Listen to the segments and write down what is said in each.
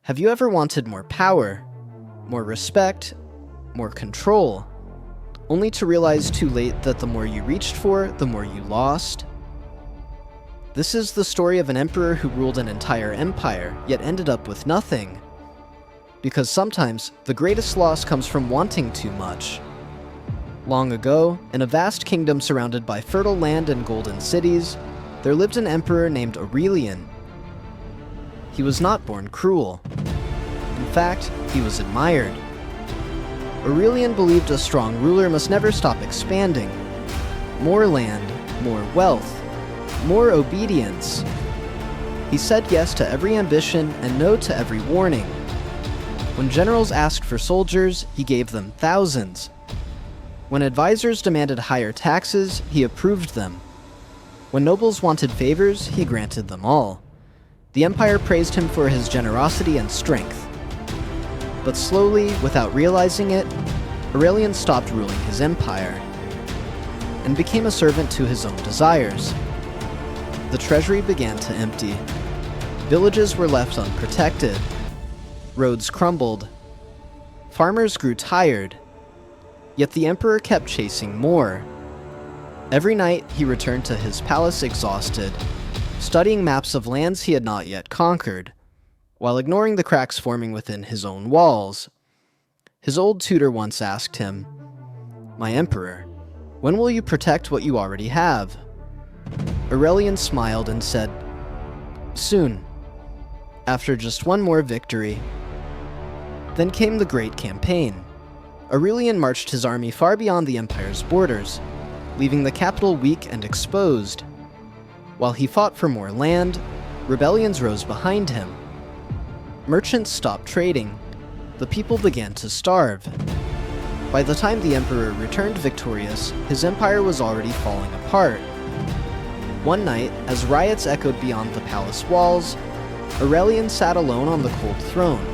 Have you ever wanted more power, more respect, more control, only to realize too late that the more you reached for, the more you lost? This is the story of an emperor who ruled an entire empire, yet ended up with nothing. Because sometimes, the greatest loss comes from wanting too much. Long ago, in a vast kingdom surrounded by fertile land and golden cities, there lived an emperor named Aurelian. He was not born cruel. In fact, he was admired. Aurelian believed a strong ruler must never stop expanding. More land, more wealth, more obedience. He said yes to every ambition and no to every warning. When generals asked for soldiers, he gave them thousands. When advisors demanded higher taxes, he approved them. When nobles wanted favors, he granted them all. The empire praised him for his generosity and strength. But slowly, without realizing it, Aurelian stopped ruling his empire and became a servant to his own desires. The treasury began to empty. Villages were left unprotected. Roads crumbled. Farmers grew tired. Yet the emperor kept chasing more. Every night, he returned to his palace exhausted, studying maps of lands he had not yet conquered, while ignoring the cracks forming within his own walls. His old tutor once asked him, "My emperor, when will you protect what you already have?" Aurelian smiled and said, "Soon, after just one more victory." Then came the Great Campaign. Aurelian marched his army far beyond the empire's borders, leaving the capital weak and exposed. While he fought for more land, rebellions rose behind him. Merchants stopped trading. The people began to starve. By the time the emperor returned victorious, his empire was already falling apart. One night, as riots echoed beyond the palace walls, Aurelian sat alone on the cold throne,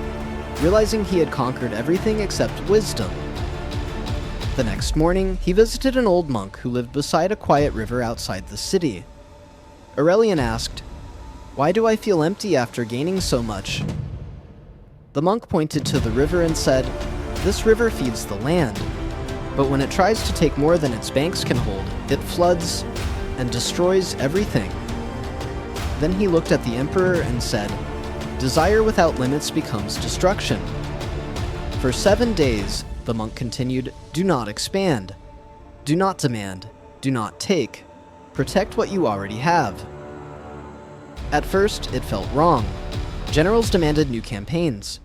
realizing he had conquered everything except wisdom. The next morning, he visited an old monk who lived beside a quiet river outside the city. Aurelian asked, "Why do I feel empty after gaining so much?" The monk pointed to the river and said, "This river feeds the land, but when it tries to take more than its banks can hold, it floods and destroys everything." Then he looked at the emperor and said, "Desire without limits becomes destruction." For 7 days, the monk continued, "Do not expand. Do not demand. Do not take. Protect what you already have." At first, it felt wrong. Generals demanded new campaigns.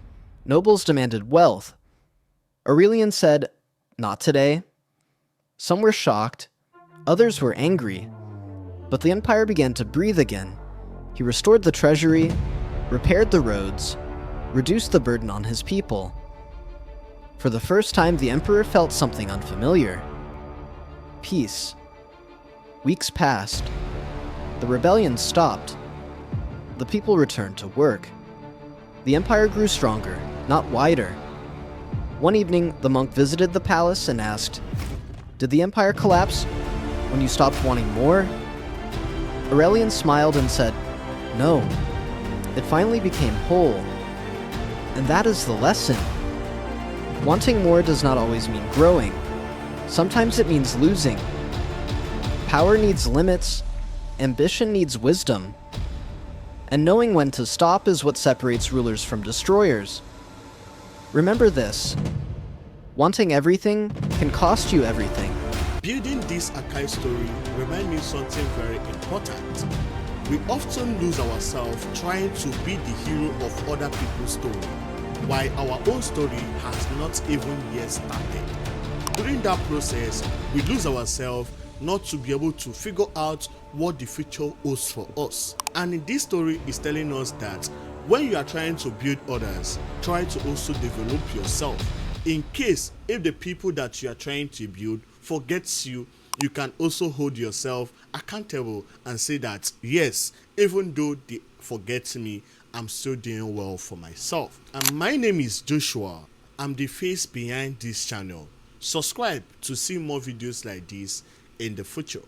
Nobles demanded wealth. Aurelian said, "Not today." Some were shocked. Others were angry. But the empire began to breathe again. He restored the treasury, repaired the roads, reduced the burden on his people. For the first time, the emperor felt something unfamiliar. Peace. Weeks passed. The rebellion stopped. The people returned to work. The empire grew stronger, not wider. One evening, the monk visited the palace and asked, "Did the empire collapse when you stopped wanting more?" Aurelian smiled and said, "No. It finally became whole." And that is the lesson. Wanting more does not always mean growing. Sometimes it means losing. Power needs limits. Ambition needs wisdom. And knowing when to stop is what separates rulers from destroyers. Remember this: wanting everything can cost you everything. Building this Akai story reminds me something very important. We often lose ourselves trying to be the hero of other people's story, while our own story has not even yet started. During that process, we lose ourselves not to be able to figure out what the future holds for us. And in this story is telling us that when you are trying to build others, try to also develop yourself. In case if the people that you are trying to build forgets you, you can also hold yourself accountable and say that, yes, even though they forget me, I'm still doing well for myself. And my name is Joshua. I'm the face behind this channel. Subscribe to see more videos like this in the future.